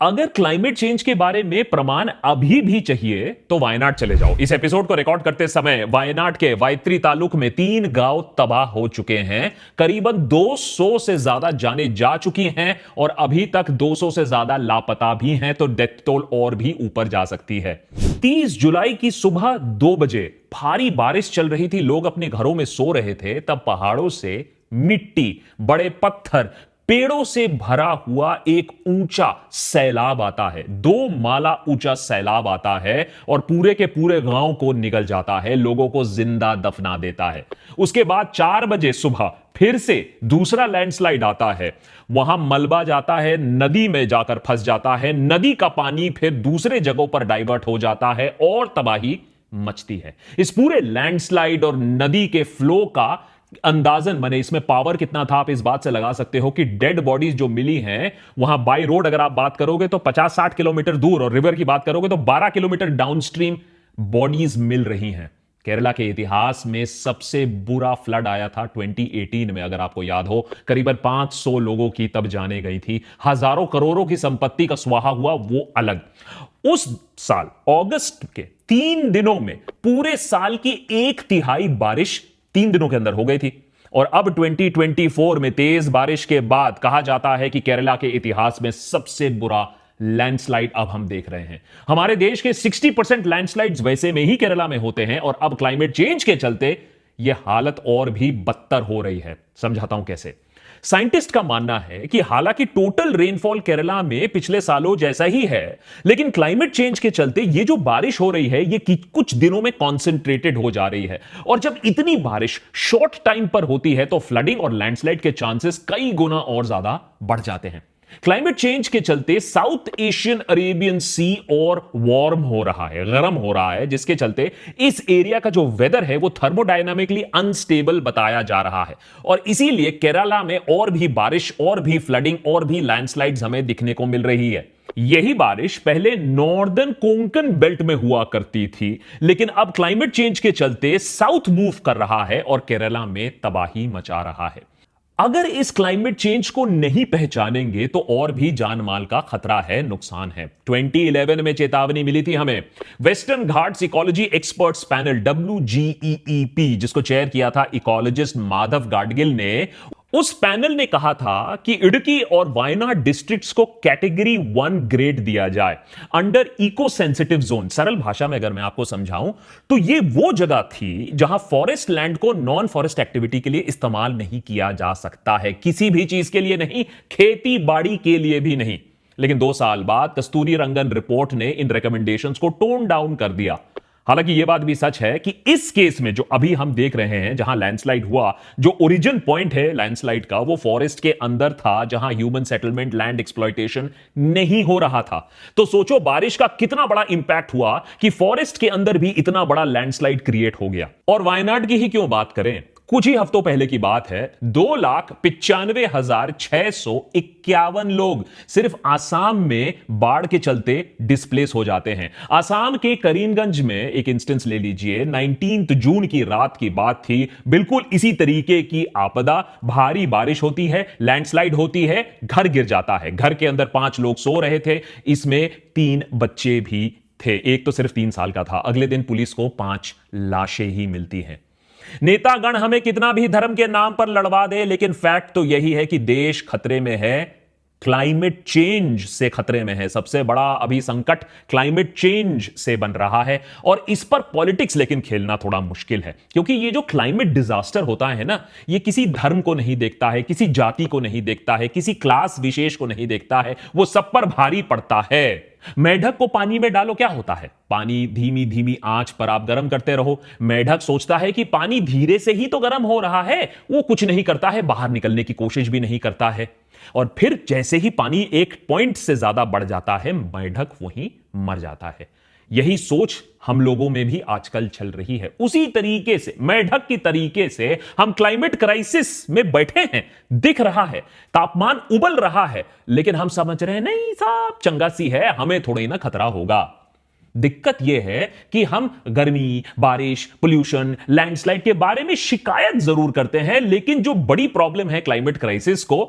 अगर climate change के बारे में प्रमाण अभी भी चाहिए तो वायनाड चले जाओ। इस एपिसोड को रिकॉर्ड करते समय वायनाड के वायत्री तालुक में 3 गांव तबाह हो चुके हैं। करीबन 200 से ज्यादा जाने जा चुकी हैं और अभी तक 200 से ज्यादा लापता भी हैं, तो डेथ टोल और भी ऊपर जा सकती है। 30 जुलाई की सुबह 2 बजे भारी बारिश चल रही थी। लोग अपने घरों में सो रहे थे, तब पहाड़ों से मिट्टी, बड़े पत्थर, पेड़ों से भरा हुआ एक ऊंचा सैलाब आता है। 2 माला ऊंचा सैलाब आता है और पूरे के पूरे गांव को निगल जाता है, लोगों को जिंदा दफना देता है। उसके बाद 4 बजे सुबह फिर से दूसरा लैंडस्लाइड आता है। वहां मलबा जाता है, नदी में जाकर फंस जाता है। नदी का पानी फिर दूसरे जगहों पर डाइवर्ट हो जाता है और तबाही मचती है। इस पूरे लैंडस्लाइड और नदी के फ्लो का अंदाजन माने इसमें पावर कितना था, आप इस बात से लगा सकते हो कि डेड बॉडीज जो मिली हैं वहां बाय रोड अगर आप बात करोगे तो 50-60 किलोमीटर दूर, और रिवर की बात करोगे तो 12 किलोमीटर डाउनस्ट्रीम बॉडीज मिल रही हैं। केरला के इतिहास में सबसे बुरा फ्लड आया था 2018 में, अगर आपको याद हो। करीबन 500 लोगों की तब जाने गई थी। हजारों करोड़ों की संपत्ति का स्वाहा हुआ, वो अलग। उस साल अगस्त के 3 दिनों में पूरे साल की 1/3 बारिश 3 दिनों के अंदर हो गई थी। और अब 2024 में तेज बारिश के बाद कहा जाता है कि केरला के इतिहास में सबसे बुरा लैंडस्लाइड अब हम देख रहे हैं। हमारे देश के 60% लैंडस्लाइड्स वैसे में ही केरला में होते हैं, और अब क्लाइमेट चेंज के चलते यह हालत और भी बदतर हो रही है। समझाता हूं कैसे। साइंटिस्ट का मानना है कि हालांकि टोटल रेनफॉल केरला में पिछले सालों जैसा ही है, लेकिन क्लाइमेट चेंज के चलते ये जो बारिश हो रही है ये कुछ दिनों में कॉन्सेंट्रेटेड हो जा रही है। और जब इतनी बारिश शॉर्ट टाइम पर होती है तो फ्लडिंग और लैंडस्लाइड के चांसेस कई गुना और ज्यादा बढ़ जाते हैं। क्लाइमेट चेंज के चलते साउथ एशियन अरेबियन सी और वार्म हो रहा है, गर्म हो रहा है, जिसके चलते इस एरिया का जो वेदर है वो थर्मोडायनामिकली अनस्टेबल बताया जा रहा है। और इसीलिए केरला में और भी बारिश, और भी फ्लडिंग, और भी लैंडस्लाइड्स हमें दिखने को मिल रही है। यही बारिश पहले नॉर्दर्न कोंकण बेल्ट में हुआ करती थी, लेकिन अब क्लाइमेट चेंज के चलते साउथ मूव कर रहा है और केरला में तबाही मचा रहा है। अगर इस क्लाइमेट चेंज को नहीं पहचानेंगे तो और भी जान माल का खतरा है, नुकसान है। 2011 में चेतावनी मिली थी हमें। Western Ghats ecology experts panel WGEEP, जिसको चेयर किया था इकोलॉजिस्ट माधव गाडगिल ने, उस पैनल ने कहा था कि इडुक्की और वायनाड डिस्ट्रिक्ट्स को कैटेगरी 1 ग्रेड दिया जाए अंडर इको सेंसिटिव जोन। सरल भाषा में अगर मैं आपको समझाऊं तो ये वो जगह थी जहां फॉरेस्ट लैंड को नॉन फॉरेस्ट एक्टिविटी के लिए इस्तेमाल नहीं किया जा सकता है, किसी भी चीज के लिए नहीं, खेती बाड़ी के लिए भी नहीं। लेकिन 2 साल बाद कस्तूरी रंगन रिपोर्ट ने इन रिकमेंडेशंस को टोन डाउन कर दिया। हालांकि यह बात भी सच है कि इस केस में जो अभी हम देख रहे हैं, जहां लैंडस्लाइड हुआ, जो ओरिजिन पॉइंट है लैंडस्लाइड का, वो फॉरेस्ट के अंदर था, जहां ह्यूमन सेटलमेंट, लैंड एक्सप्लॉयटेशन नहीं हो रहा था। तो सोचो बारिश का कितना बड़ा इंपैक्ट हुआ कि फॉरेस्ट के अंदर भी इतना बड़ा लैंडस्लाइड क्रिएट हो गया। और वायनाड की ही क्यों बात करें, कुछ ही हफ्तों पहले की बात है, 2,95,651 लोग सिर्फ आसाम में बाढ़ के चलते डिस्प्लेस हो जाते हैं। आसाम के करीमगंज में एक इंस्टेंस ले लीजिए, 19 जून की रात की बात थी। बिल्कुल इसी तरीके की आपदा, भारी बारिश होती है, लैंडस्लाइड होती है, घर गिर जाता है। घर के अंदर 5 लोग सो रहे थे, इसमें 3 बच्चे भी थे। एक तो सिर्फ 3 साल का था। अगले दिन पुलिस को 5 लाशें ही मिलती हैं। नेतागण हमें कितना भी धर्म के नाम पर लड़वा दे, लेकिन फैक्ट तो यही है कि देश खतरे में है, क्लाइमेट चेंज से खतरे में है। सबसे बड़ा अभी संकट क्लाइमेट चेंज से बन रहा है, और इस पर पॉलिटिक्स लेकिन खेलना थोड़ा मुश्किल है, क्योंकि ये जो क्लाइमेट डिजास्टर होता है ना, ये किसी धर्म को नहीं देखता है, किसी जाति को नहीं देखता है, किसी क्लास विशेष को नहीं देखता है, वो सब पर भारी पड़ता है। मेढक को पानी में डालो, क्या होता है? पानी धीमी धीमी आंच पर आप गर्म करते रहो। मेढक सोचता है कि पानी धीरे से ही तो गर्म हो रहा है, वो कुछ नहीं करता है, बाहर निकलने की कोशिश भी नहीं करता है। और फिर जैसे ही पानी एक पॉइंट से ज्यादा बढ़ जाता है, मेढक वहीं मर जाता है। यही सोच हम लोगों में भी आजकल चल रही है। उसी तरीके से, मेढक की तरीके से हम क्लाइमेट क्राइसिस में बैठे हैं। दिख रहा है तापमान उबल रहा है, लेकिन हम समझ रहे हैं नहीं साहब, चंगा सी है, हमें थोड़ी ना खतरा होगा। दिक्कत यह है कि हम गर्मी, बारिश, पोल्यूशन, लैंडस्लाइड के बारे में शिकायत जरूर करते हैं, लेकिन जो बड़ी प्रॉब्लम है क्लाइमेट क्राइसिस को,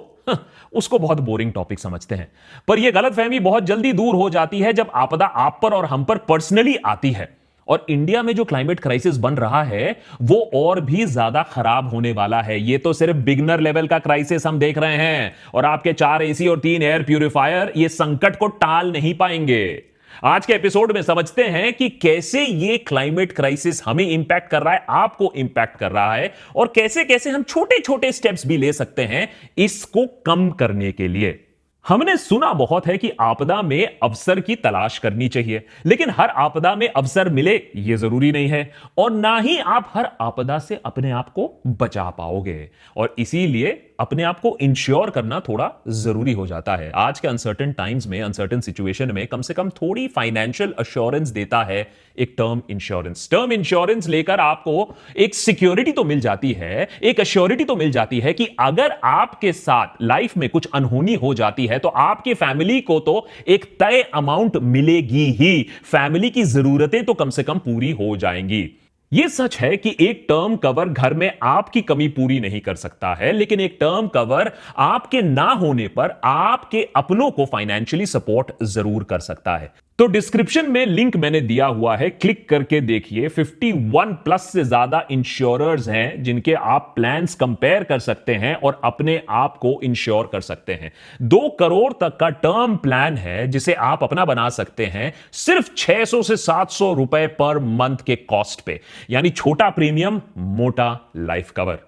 उसको बहुत बोरिंग टॉपिक समझते हैं। पर यह गलतफहमी बहुत जल्दी दूर हो जाती है जब आपदा आप पर और हम पर पर्सनली आती है। और इंडिया में जो क्लाइमेट क्राइसिस बन रहा है वो और भी ज्यादा खराब होने वाला है। ये तो सिर्फ बिगनर लेवल का क्राइसिस हम देख रहे हैं, और आपके 4 एसी और 3 एयर प्यूरिफायर ये संकट को टाल नहीं पाएंगे। आज के एपिसोड में समझते हैं कि कैसे ये क्लाइमेट क्राइसिस हमें इंपैक्ट कर रहा है, आपको इंपैक्ट कर रहा है, और कैसे कैसे हम छोटे छोटे स्टेप्स भी ले सकते हैं इसको कम करने के लिए। हमने सुना बहुत है कि आपदा में अवसर की तलाश करनी चाहिए, लेकिन हर आपदा में अवसर मिले यह जरूरी नहीं है, और ना ही आप हर आपदा से अपने आप को बचा पाओगे। और इसीलिए अपने आप को इंश्योर करना थोड़ा जरूरी हो जाता है। आज के अनसर्टेन टाइम्स में, अनसर्टेन सिचुएशन में कम से कम थोड़ी फाइनेंशियल अश्योरेंस देता है एक टर्म इंश्योरेंस। टर्म इंश्योरेंस लेकर आपको एक सिक्योरिटी तो मिल जाती है, एक अश्योरिटी तो मिल जाती है कि अगर आपके साथ लाइफ में कुछ अनहोनी हो जाती है तो आपकी फैमिली को तो एक तय अमाउंट मिलेगी ही, फैमिली की जरूरतें तो कम से कम पूरी हो जाएंगी। यह सच है कि एक टर्म कवर घर में आपकी कमी पूरी नहीं कर सकता है, लेकिन एक टर्म कवर आपके ना होने पर आपके अपनों को फाइनेंशियली सपोर्ट जरूर कर सकता है। तो डिस्क्रिप्शन में लिंक मैंने दिया हुआ है, क्लिक करके देखिए। 51 प्लस से ज्यादा इंश्योरर्स हैं जिनके आप प्लान्स कंपेयर कर सकते हैं और अपने आप को इंश्योर कर सकते हैं। 2 करोड़ तक का टर्म प्लान है जिसे आप अपना बना सकते हैं सिर्फ 600 से 700 रुपए पर मंथ के कॉस्ट पे, यानी छोटा प्रीमियम, मोटा लाइफ कवर।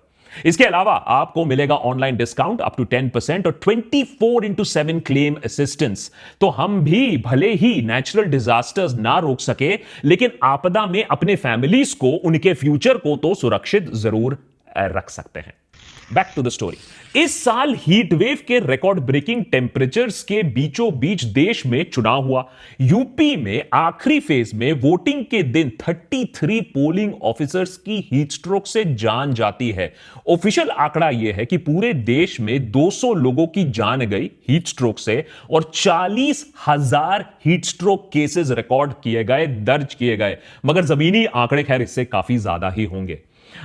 इसके अलावा आपको मिलेगा ऑनलाइन डिस्काउंट अप टू 10% और 24x7 क्लेम असिस्टेंस। तो हम भी भले ही नेचुरल डिजास्टर्स ना रोक सके, लेकिन आपदा में अपने फैमिलीज को, उनके फ्यूचर को तो सुरक्षित जरूर रख सकते हैं। Back to the story. इस साल हीट वेव के रिकॉर्ड ब्रेकिंग टेम्परेचर्स के बीचों बीच देश में चुनाव हुआ। यूपी में आखिरी फेज में वोटिंग के दिन 33 पोलिंग ऑफिसर्स की हीट स्ट्रोक से जान जाती है। ऑफिशियल आंकड़ा यह है कि पूरे देश में 200 लोगों की जान गई हीट स्ट्रोक से, और 40,000 हीट स्ट्रोक केसेस रिकॉर्ड किए गए, दर्ज किए गए। मगर जमीनी आंकड़े खैर इससे काफी ज्यादा ही होंगे।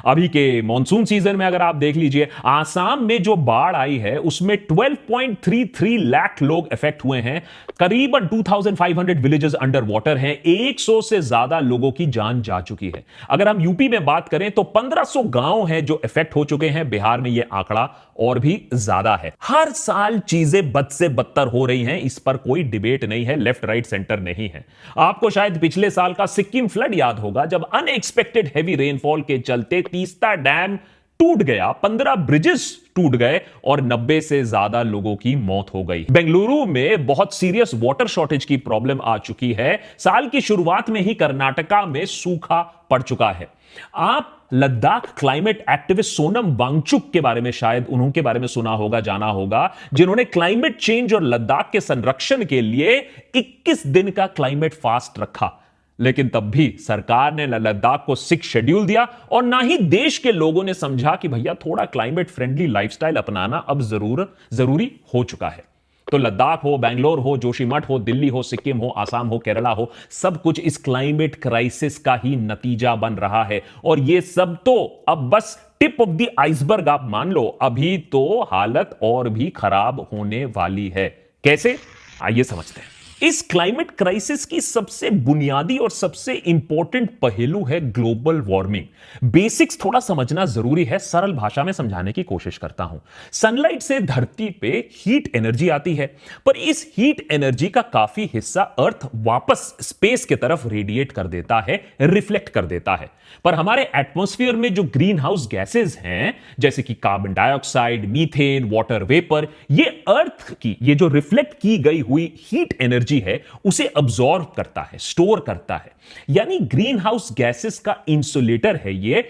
अभी के मॉनसून सीजन में अगर आप देख लीजिए, आसाम में जो बाढ़ आई है उसमें 12.33 लाख लोग इफेक्ट हुए हैं। करीबन 2500 विलेजेस अंडर वाटर हैं। 100 से ज्यादा लोगों की जान जा चुकी है। अगर हम यूपी में बात करें तो 1500 गांव हैं जो इफेक्ट हो चुके हैं। बिहार में यह आंकड़ा और भी ज्यादा है। हर साल चीजें बद से बदतर हो रही हैं, इस पर कोई डिबेट नहीं है, लेफ्ट राइट सेंटर नहीं है। आपको शायद पिछले साल का सिक्किम फ्लड याद होगा, जब अनएक्सपेक्टेड हैवी रेनफॉल के चलते तीस्ता डैम टूट गया, 15 ब्रिजेस टूट गए और 90 से ज्यादा लोगों की मौत हो गई। बेंगलुरु में बहुत सीरियस वाटर शॉर्टेज की प्रॉब्लम आ चुकी है। साल की शुरुआत में ही कर्नाटका में सूखा पड़ चुका है। आप लद्दाख क्लाइमेट एक्टिविस्ट सोनम वांगचुक के बारे में शायद उनके बारे में सुना होगा, जाना होगा, जिन्होंने क्लाइमेट चेंज और लद्दाख के संरक्षण के लिए 21 दिन का क्लाइमेट फास्ट रखा। लेकिन तब भी सरकार ने लद्दाख को 6 शेड्यूल दिया, और ना ही देश के लोगों ने समझा कि भैया थोड़ा क्लाइमेट फ्रेंडली लाइफस्टाइल अपनाना अब जरूरी हो चुका है। तो लद्दाख हो, बैंगलोर हो, जोशीमठ हो, दिल्ली हो, सिक्किम हो, आसाम हो, केरला हो, सब कुछ इस क्लाइमेट क्राइसिस का ही नतीजा बन रहा है। और ये सब तो अब बस टिप ऑफ द आइसबर्ग आप मान लो, अभी तो हालत और भी खराब होने वाली है। कैसे, आइए समझते हैं। इस क्लाइमेट क्राइसिस की सबसे बुनियादी और सबसे इंपॉर्टेंट पहलू है ग्लोबल वार्मिंग। बेसिक्स थोड़ा समझना जरूरी है, सरल भाषा में समझाने की कोशिश करता हूं। सनलाइट से धरती पे हीट एनर्जी आती है, पर इस हीट एनर्जी का काफी हिस्सा अर्थ वापस स्पेस की तरफ रेडिएट कर देता है, रिफ्लेक्ट कर देता है। पर हमारे एटमॉस्फेयर में जो ग्रीन हाउस गैसेज हैं, जैसे कि carbon dioxide, methane, water vapour, ये अर्थ की ये जो रिफ्लेक्ट की गई हुई हीट एनर्जी है उसे अब्सॉर्ब करता है, स्टोर करता है। यानी ग्रीन हाउस गैसेस का इंसुलेटर है। ये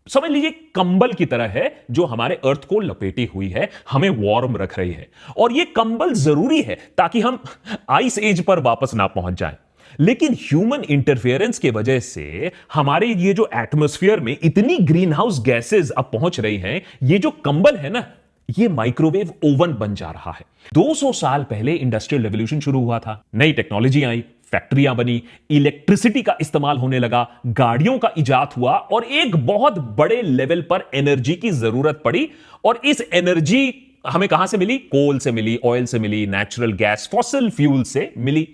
समझ लीजिए कंबल की तरह है जो हमारे अर्थ को लपेटी हुई है, हमें वार्म रख रही है। और यह कंबल जरूरी है ताकि हम आइस एज पर वापस ना पहुंच जाएं। लेकिन ह्यूमन इंटरफेरेंस की वजह से हमारे ये जो एटमॉस्फेयर में इतनी ग्रीन हाउस गैसेस अब पहुंच रही हैं, ये जो कंबल है ना, ये माइक्रोवेव ओवन बन जा रहा है। 200 साल पहले इंडस्ट्रियल रेवोल्यूशन शुरू हुआ था, नई टेक्नोलॉजी आई, फैक्ट्रियां बनी, इलेक्ट्रिसिटी का इस्तेमाल होने लगा, गाड़ियों का इजाद हुआ और एक बहुत बड़े लेवल पर एनर्जी की जरूरत पड़ी। और इस एनर्जी हमें कहां से मिली? कोल से मिली, ऑयल से मिली, नेचुरल गैस, फॉसिल फ्यूल से मिली।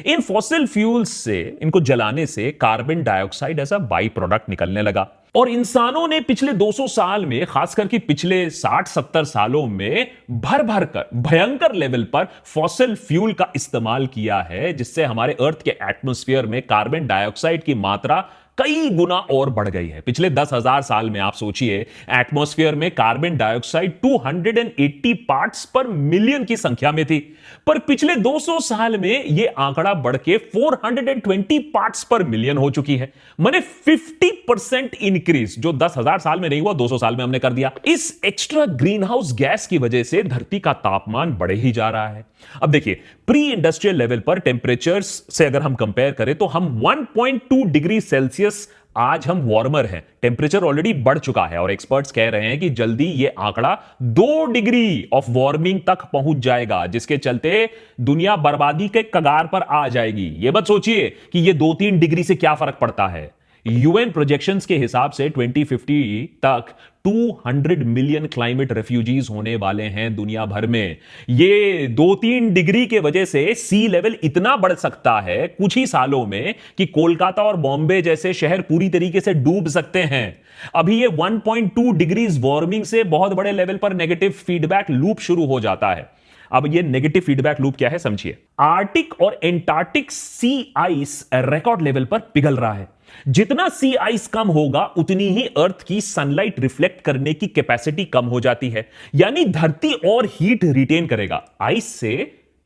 इन फॉसिल फ्यूल्स से, इनको जलाने से carbon dioxide as a byproduct निकलने लगा। और इंसानों ने पिछले 200 साल में, खासकर कि पिछले 60-70 सालों में भर भर कर भयंकर लेवल पर फॉसिल फ्यूल का इस्तेमाल किया है, जिससे हमारे अर्थ के एटमॉस्फेयर में कार्बन डाइऑक्साइड की मात्रा कई गुना और बढ़ गई है। पिछले 10,000 साल में आप सोचिए, एटमॉस्फेयर में कार्बन डाइऑक्साइड 280 पार्ट्स पर मिलियन की संख्या में थी, पर पिछले 200 साल में यह आंकड़ा बढ़ के 420 पार्ट्स पर मिलियन हो चुकी है। माने 50% इंक्रीज, जो 10,000 साल में नहीं हुआ, 200 साल में हमने कर दिया। इस एक्स्ट्रा ग्रीन हाउस गैस की वजह से धरती का तापमान बढ़े ही जा रहा है। अब देखिए, प्री इंडस्ट्रियल लेवल पर टेम्परेचर्स से अगर हम कंपेयर करें तो हम 1.2 डिग्री सेल्सियस आज हम वार्मर हैं। टेम्परेचर ऑलरेडी बढ़ चुका है और एक्सपर्ट्स कह रहे हैं कि जल्दी यह आंकड़ा 2 डिग्री ऑफ वार्मिंग तक पहुंच जाएगा, जिसके चलते दुनिया बर्बादी के कगार पर आ जाएगी। यह मत सोचिए कि यह 2-3 डिग्री से क्या फर्क पड़ता है। यूएन प्रोजेक्शंस के हिसाब से 2050 तक 200 मिलियन क्लाइमेट रेफ्यूजीज होने वाले हैं दुनिया भर में। ये 2-3 डिग्री के वजह से सी लेवल इतना बढ़ सकता है कुछ ही सालों में कि कोलकाता और बॉम्बे जैसे शहर पूरी तरीके से डूब सकते हैं। अभी ये 1.2 डिग्रीज वार्मिंग से बहुत बड़े लेवल पर नेगेटिव फीडबैक लूप शुरू हो जाता है। अब ये नेगेटिव फीडबैक लूप क्या है समझिए। आर्टिक और एंटार्क्टिक सी आइस रिकॉर्ड लेवल पर पिघल रहा है। जितना सी आइस कम होगा उतनी ही अर्थ की सनलाइट रिफ्लेक्ट करने की कैपेसिटी कम हो जाती है, यानी धरती और हीट रिटेन करेगा। आइस से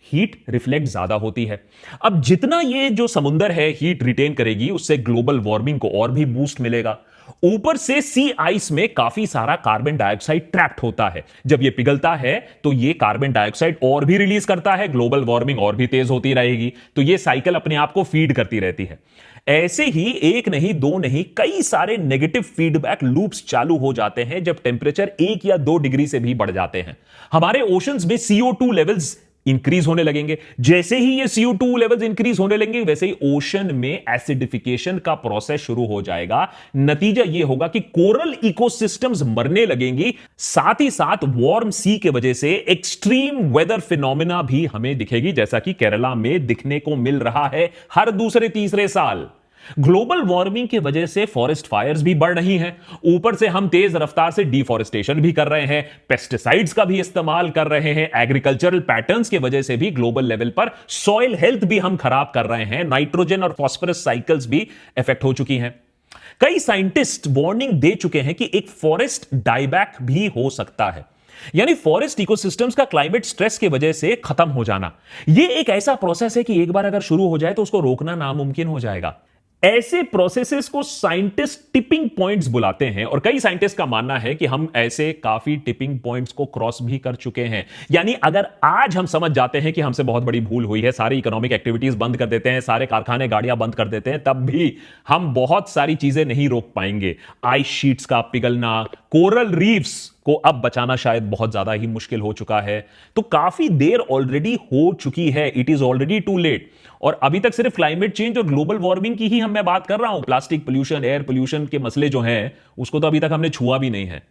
हीट रिफ्लेक्ट ज्यादा होती है। अब जितना ये जो समुंदर है हीट रिटेन करेगी, उससे ग्लोबल वार्मिंग को और भी बूस्ट मिलेगा। ऊपर से सी आइस में काफी सारा कार्बन डाइऑक्साइड ट्रैप्ड होता है। जब ये पिघलता है तो ये कार्बन डाइऑक्साइड और भी रिलीज करता है, ग्लोबल वार्मिंग और भी तेज होती रहेगी। तो ये साइकिल अपने आप को फीड करती रहती है। ऐसे ही एक नहीं, दो नहीं, कई सारे नेगेटिव फीडबैक लूप्स चालू हो जाते हैं जब टेम्परेचर 1 या 2 डिग्री से भी बढ़ जाते हैं। हमारे ओशंस में CO2 लेवल्स इंक्रीज होने लगेंगे। जैसे ही ये CO2 लेवल्स इंक्रीज होने लगेंगे, वैसे ही ओशन में एसिडिफिकेशन का प्रोसेस शुरू हो जाएगा। नतीजा ये होगा कि कोरल इकोसिस्टम्स मरने लगेंगी। साथ ही साथ वार्म सी के वजह से एक्सट्रीम वेदर फिनोमिना भी हमें दिखेगी, जैसा कि केरला में दिखने को मिल रहा है हर दूसरे तीसरे साल। ग्लोबल वार्मिंग की वजह से फॉरेस्ट फायर्स भी बढ़ रही हैं। ऊपर से हम तेज रफ्तार से डिफॉरेस्टेशन भी कर रहे हैं, पेस्टिसाइड्स का भी इस्तेमाल कर रहे हैं, एग्रीकल्चरल पैटर्न्स की वजह से भी ग्लोबल लेवल पर सॉइल हेल्थ भी हम खराब कर रहे हैं। नाइट्रोजन और फास्फोरस साइकिल्स भी इफेक्ट हो चुकी हैं। कई साइंटिस्ट वार्निंग दे चुके हैं कि एक फॉरेस्ट डाइबैक भी हो सकता है, यानी फॉरेस्ट इकोसिस्टम्स का क्लाइमेट स्ट्रेस की वजह से खत्म हो जाना। यह एक ऐसा प्रोसेस है कि एक बार अगर शुरू हो जाए तो उसको रोकना नामुमकिन हो जाएगा। ऐसे प्रोसेसेस को साइंटिस्ट टिपिंग पॉइंट्स बुलाते हैं और कई साइंटिस्ट का मानना है कि हम ऐसे काफी टिपिंग पॉइंट्स को क्रॉस भी कर चुके हैं। यानी अगर आज हम समझ जाते हैं कि हमसे बहुत बड़ी भूल हुई है, सारी इकोनॉमिक एक्टिविटीज बंद कर देते हैं, सारे कारखाने गाड़ियां बंद कर देते हैं, तब भी हम बहुत सारी चीजें नहीं रोक पाएंगे। आइस शीट्स का पिघलना, कोरल रीफ्स को अब बचाना शायद बहुत ज्यादा ही मुश्किल हो चुका है। तो काफी देर ऑलरेडी हो चुकी है, it is already too late. और अभी तक सिर्फ क्लाइमेट चेंज और ग्लोबल वार्मिंग की ही मैं बात कर रहा हूं। प्लास्टिक पोल्यूशन, एयर पोल्यूशन के मसले जो हैं उसको तो अभी तक हमने छुआ भी नहीं है।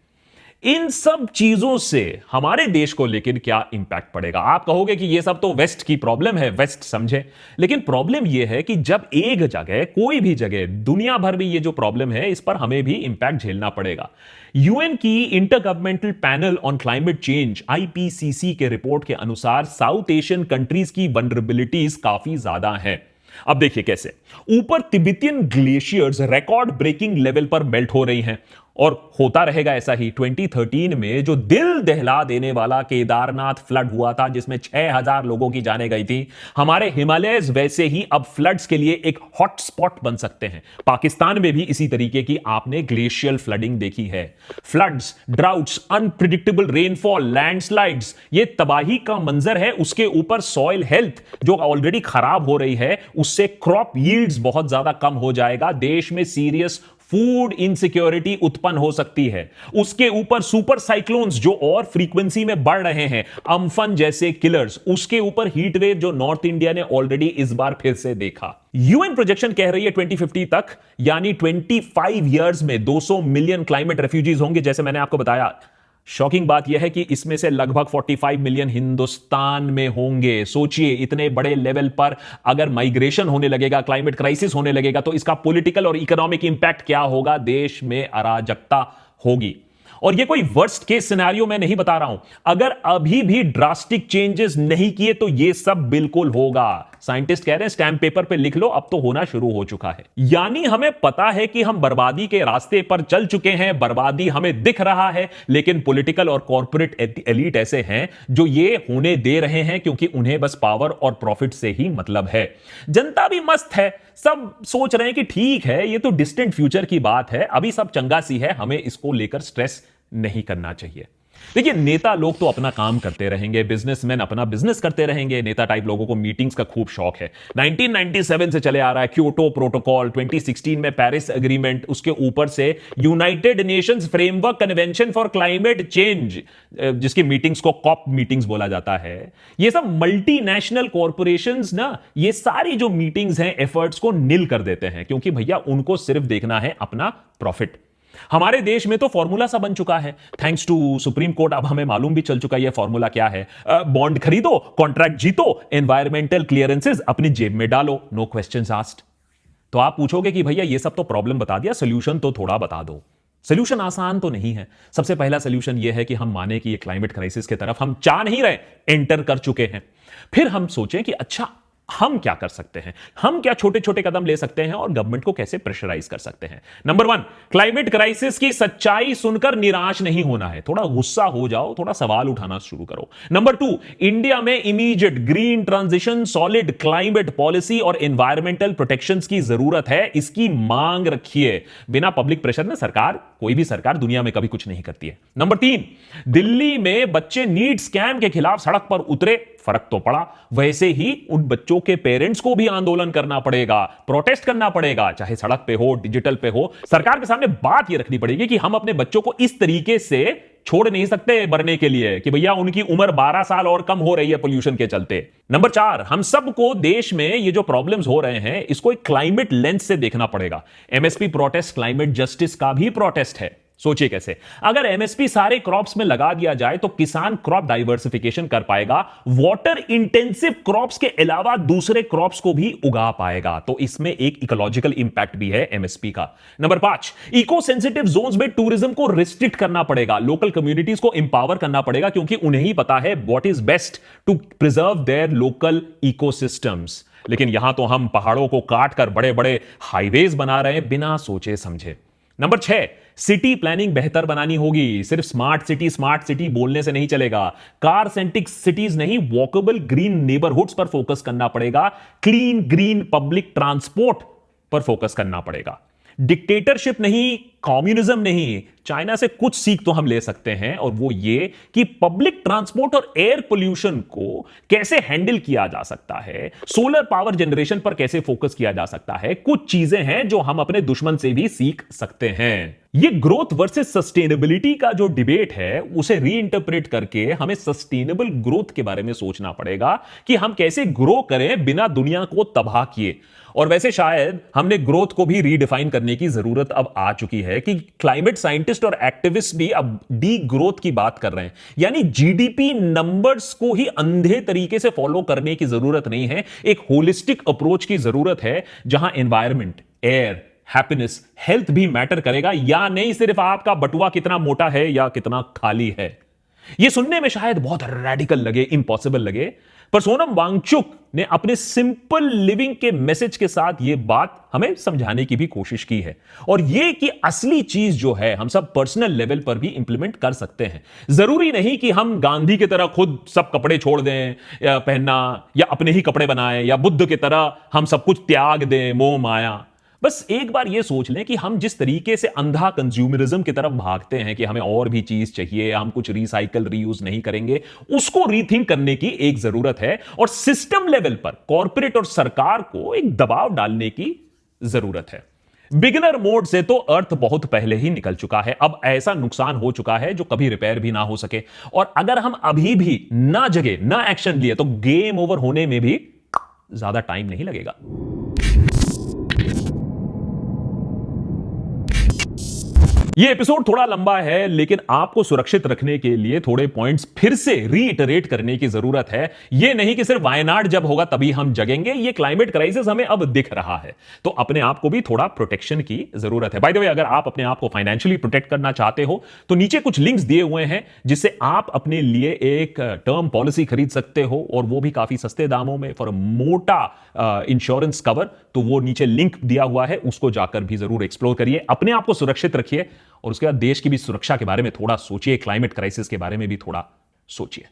इन सब चीजों से हमारे देश को लेकिन क्या इंपैक्ट पड़ेगा? आप कहोगे कि ये सब तो वेस्ट की प्रॉब्लम है, वेस्ट समझे, लेकिन प्रॉब्लम ये है कि जब एक जगह, कोई भी जगह, दुनिया भर में ये जो प्रॉब्लम है, इस पर हमें भी इंपैक्ट झेलना पड़ेगा। यूएन की intergovernmental panel on climate change IPCC के रिपोर्ट के अनुसार साउथ एशियन कंट्रीज की वल्नरेबिलिटीज काफी ज्यादा है। अब देखिए कैसे। ऊपर Tibetan glaciers record breaking level पर मेल्ट हो रही हैं और होता रहेगा ऐसा ही। 2013 में जो दिल दहला देने वाला केदारनाथ फ्लड हुआ था, जिसमें 6000 लोगों की जानें गई थी, हमारे हिमालयस वैसे ही अब फ्लड्स के लिए एक हॉटस्पॉट बन सकते हैं। पाकिस्तान में भी इसी तरीके की आपने ग्लेशियल फ्लडिंग देखी है। Floods, droughts, unpredictable rainfall, landslides, ये तबाही का मंजर है। उसके ऊपर सॉइल हेल्थ जो ऑलरेडी खराब हो रही है, उससे क्रॉप यील्ड्स बहुत ज्यादा कम हो जाएगा। देश में सीरियस फूड इनसिक्योरिटी उत्पन्न हो सकती है। उसके ऊपर सुपर साइक्लोन्स जो और फ्रीक्वेंसी में बढ़ रहे हैं, अम्फन जैसे किलर्स, उसके ऊपर हीट वेव जो नॉर्थ इंडिया ने ऑलरेडी इस बार फिर से देखा। यूएन प्रोजेक्शन कह रही है 2050 तक यानी 25 इयर्स में 200 मिलियन क्लाइमेट रेफ्यूजीज होंगे। जैसे मैंने आपको बताया, शॉकिंग बात यह है कि इसमें से लगभग 45 मिलियन हिंदुस्तान में होंगे। सोचिए, इतने बड़े लेवल पर अगर माइग्रेशन होने लगेगा, क्लाइमेट क्राइसिस होने लगेगा, तो इसका पॉलिटिकल और इकोनॉमिक इंपैक्ट क्या होगा? देश में अराजकता होगी। और ये कोई वर्स्ट केस सिनेरियो मैं नहीं बता रहा हूं। अगर अभी भी ड्रास्टिक चेंजेस नहीं किए तो ये सब बिल्कुल होगा। साइंटिस्ट कह रहे हैं स्टैम्प पेपर पे लिख लो, अब तो होना शुरू हो चुका है। यानी हमें पता है कि हम बर्बादी के रास्ते पर चल चुके हैं, बर्बादी हमें दिख रहा है, लेकिन पॉलिटिकल और कॉर्पोरेट एलीट ऐसे हैं जो ये होने दे रहे हैं क्योंकि उन्हें बस पावर और प्रॉफिट से ही मतलब है। जनता भी मस्त है, सब सोच रहे हैं कि ठीक है, ये तो डिस्टेंट फ्यूचर की बात है, अभी सब चंगा सी है, हमें इसको लेकर स्ट्रेस नहीं करना चाहिए। देखिए, नेता लोग तो अपना काम करते रहेंगे, बिजनेसमैन अपना बिजनेस करते रहेंगे। नेता टाइप लोगों को मीटिंग्स का खूब शौक है। 1997 से चले आ रहा है क्योटो प्रोटोकॉल, 2016 में पेरिस एग्रीमेंट, उसके ऊपर से United Nations framework convention for climate change, जिसकी मीटिंग्स को कॉप मीटिंग्स बोला जाता है। ये सब मल्टीनेशनल कॉरपोरेशंस ना, ये सारी जो मीटिंग्स हैं एफर्ट्स को निल कर देते हैं, क्योंकि भैया उनको सिर्फ देखना है अपना प्रॉफिट। हमारे देश में तो फॉर्मूला सा बन चुका है, थैंक्स टू सुप्रीम कोर्ट। अब हमें मालूम भी चल चुका है यह फॉर्मूला क्या है। बॉन्ड खरीदो, कॉन्ट्रैक्ट जीतो, एनवायरमेंटल क्लियरेंसेस अपनी जेब में डालो, नो क्वेश्चंस आस्क्ड। तो आप पूछोगे कि भैया ये सब तो प्रॉब्लम बता दिया, सोल्यूशन तो थोड़ा बता दो। सोल्यूशन आसान तो नहीं है। सबसे पहला सोल्यूशन यह है कि हम माने कि ये क्लाइमेट क्राइसिस की तरफ हम चाह नहीं रहे, एंटर कर चुके हैं। फिर हम सोचें कि अच्छा, हम क्या कर सकते हैं, हम क्या छोटे छोटे कदम ले सकते हैं और गवर्नमेंट को कैसे प्रेशराइज कर सकते हैं। नंबर 1, क्लाइमेट क्राइसिस की सच्चाई सुनकर निराश नहीं होना है, थोड़ा गुस्सा हो जाओ, थोड़ा सवाल उठाना शुरू करो। नंबर 2, इंडिया में immediate green transition, solid climate policy और एनवायरमेंटल प्रोटेक्शन की जरूरत है, इसकी मांग रखिए। बिना पब्लिक प्रेशर में सरकार, कोई भी सरकार दुनिया में कभी कुछ नहीं करती है। नंबर 3, दिल्ली में बच्चे नीट स्कैम के खिलाफ सड़क पर उतरे, फर्क तो पड़ा, वैसे ही उन बच्चों के पेरेंट्स को भी आंदोलन करना पड़ेगा, प्रोटेस्ट करना पड़ेगा, चाहे सड़क पे हो, डिजिटल पे हो। सरकार के सामने बात यह रखनी पड़ेगी कि हम अपने बच्चों को इस तरीके से छोड़ नहीं सकते मरने के लिए कि भैया उनकी उम्र 12 साल और कम हो रही है पोल्यूशन के चलते। नंबर 4, हम सबको देश में ये जो प्रॉब्लम्स हो रहे हैं इसको एक क्लाइमेट लेंस से देखना पड़ेगा। एमएसपी प्रोटेस्ट क्लाइमेट जस्टिस का भी प्रोटेस्ट है। सोचिए कैसे, अगर एमएसपी सारे क्रॉप्स में लगा दिया जाए तो किसान क्रॉप डाइवर्सिफिकेशन कर पाएगा, वाटर इंटेंसिव क्रॉप्स के अलावा दूसरे क्रॉप्स को भी उगा पाएगा। तो इसमें एक इकोलॉजिकल इंपैक्ट भी है एमएसपी का। नंबर 5, इको सेंसिटिव जोन्स में टूरिज्म को रिस्ट्रिक्ट करना पड़ेगा, लोकल कम्युनिटीज को इंपावर करना पड़ेगा, क्योंकि उन्हें ही पता है what is best to preserve their local ecosystems. लेकिन यहां तो हम पहाड़ों को काट कर बड़े बड़े हाईवेज बना रहे हैं बिना सोचे समझे। नंबर 6, सिटी प्लानिंग बेहतर बनानी होगी। सिर्फ स्मार्ट सिटी बोलने से नहीं चलेगा। कार सेंट्रिक सिटीज नहीं, वॉकेबल ग्रीन नेबरहुड्स पर फोकस करना पड़ेगा। क्लीन ग्रीन पब्लिक ट्रांसपोर्ट पर फोकस करना पड़ेगा। डिक्टेटरशिप नहीं, कम्युनिज्म नहीं, चाइना से कुछ सीख तो हम ले सकते हैं, और वो ये कि पब्लिक ट्रांसपोर्ट और एयर पोल्यूशन को कैसे हैंडल किया जा सकता है, सोलर पावर जनरेशन पर कैसे फोकस किया जा सकता है। कुछ चीजें हैं जो हम अपने दुश्मन से भी सीख सकते हैं। ये ग्रोथ वर्सेस सस्टेनेबिलिटी का जो डिबेट है उसे रीइंटरप्रेट करके हमें सस्टेनेबल ग्रोथ के बारे में सोचना पड़ेगा कि हम कैसे ग्रो करें बिना दुनिया को तबाह किए। और वैसे शायद हमने ग्रोथ को भी रीडिफाइन करने की जरूरत अब आ चुकी है कि क्लाइमेट साइंटिस्ट और एक्टिविस्ट भी अब डी ग्रोथ की बात कर रहे हैं, यानी जीडीपी नंबर्स को ही अंधे तरीके से फॉलो करने की जरूरत नहीं है। एक होलिस्टिक अप्रोच की जरूरत है जहां एनवायरमेंट, एयर, हैप्पीनेस, हेल्थ भी मैटर करेगा, या नहीं सिर्फ आपका बटुआ कितना मोटा है या कितना खाली है। यह सुनने में शायद बहुत रेडिकल लगे, इंपॉसिबल लगे, पर सोनम वांगचुक ने अपने सिंपल लिविंग के मैसेज के साथ यह बात हमें समझाने की भी कोशिश की है। और यह कि असली चीज जो है हम सब पर्सनल लेवल पर भी इंप्लीमेंट कर सकते हैं। जरूरी नहीं कि हम गांधी की तरह खुद सब कपड़े छोड़ दें या पहनना, या अपने ही कपड़े बनाएं, या बुद्ध की तरह हम सब कुछ त्याग दें, मोह माया। बस एक बार यह सोच लें कि हम जिस तरीके से अंधा कंज्यूमरिज्म की तरफ भागते हैं कि हमें और भी चीज चाहिए, हम कुछ रिसाइकल रीयूज नहीं करेंगे, उसको रीथिंक करने की एक जरूरत है। और सिस्टम लेवल पर कॉर्पोरेट और सरकार को एक दबाव डालने की जरूरत है। बिगिनर मोड से तो अर्थ बहुत पहले ही निकल चुका है। अब ऐसा नुकसान हो चुका है जो कभी रिपेयर भी ना हो सके, और अगर हम अभी भी ना जगे, ना एक्शन लिए, तो गेम ओवर होने में भी ज्यादा टाइम नहीं लगेगा। ये एपिसोड थोड़ा लंबा है, लेकिन आपको सुरक्षित रखने के लिए थोड़े पॉइंट्स फिर से रीइटरेट करने की जरूरत है। ये नहीं कि सिर्फ वायनाड जब होगा तभी हम जगेंगे, ये क्लाइमेट क्राइसिस हमें अब दिख रहा है, तो अपने आप को भी थोड़ा प्रोटेक्शन की जरूरत है। बाय द वे, अगर आप अपने आप को फाइनेंशियली प्रोटेक्ट करना चाहते हो तो नीचे कुछ लिंक्स दिए हुए हैं जिससे आप अपने लिए एक टर्म पॉलिसी खरीद सकते हो, और वो भी काफी सस्ते दामों में, फॉर मोटा इंश्योरेंस कवर। तो वो नीचे लिंक दिया हुआ है, उसको जाकर भी जरूर एक्सप्लोर करिए, अपने आप को सुरक्षित रखिए, और उसके बाद देश की भी सुरक्षा के बारे में थोड़ा सोचिए, क्लाइमेट क्राइसिस के बारे में भी थोड़ा सोचिए।